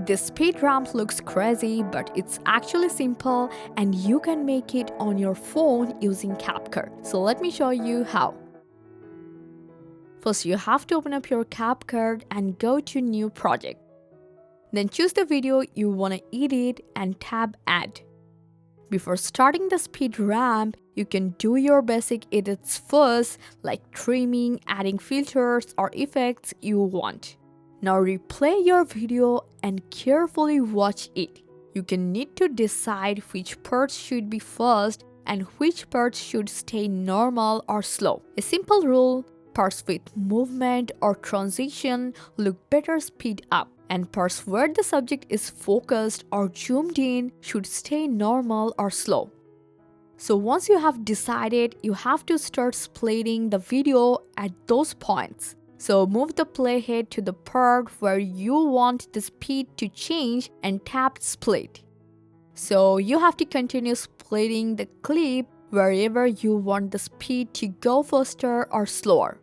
This speed ramp looks crazy, but it's actually simple and you can make it on your phone using CapCut. So let me show you how. First, you have to open up your CapCut and go to New Project. Then choose the video you want to edit and tap Add. Before starting the speed ramp, you can do your basic edits first, like trimming, adding filters or effects you want. Now replay your video and carefully watch it. You can need to decide which parts should be fast and which parts should stay normal or slow. A simple rule: parts with movement or transition look better speed up, and parts where the subject is focused or zoomed in should stay normal or slow. So once you have decided, you have to start splitting the video at those points. So move the playhead to the part where you want the speed to change and tap split. So you have to continue splitting the clip wherever you want the speed to go faster or slower.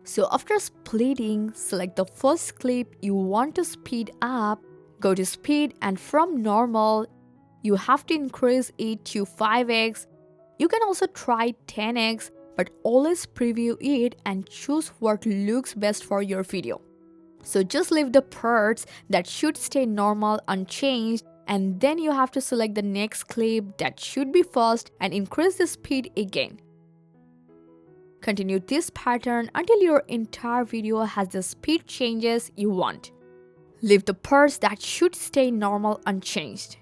So after splitting, select the first clip you want to speed up, go to speed, and from normal, you have to increase it to 5x. You can also try 10x, but always preview it and choose what looks best for your video. So just leave the parts that should stay normal unchanged, and then you have to select the next clip that should be fast and increase the speed again. Continue this pattern until your entire video has the speed changes you want. Leave the parts that should stay normal unchanged.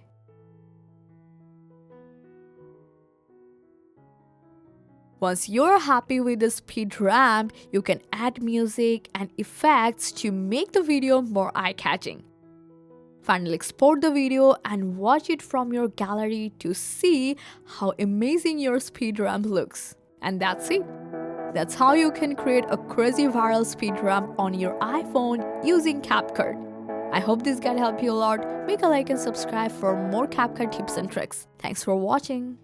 Once you're happy with the speed ramp, you can add music and effects to make the video more eye-catching. Finally, export the video and watch it from your gallery to see how amazing your speed ramp looks. And that's it. That's how you can create a crazy viral speed ramp on your iPhone using CapCut. I hope this guide helped you a lot. Make a like and subscribe for more CapCut tips and tricks. Thanks for watching.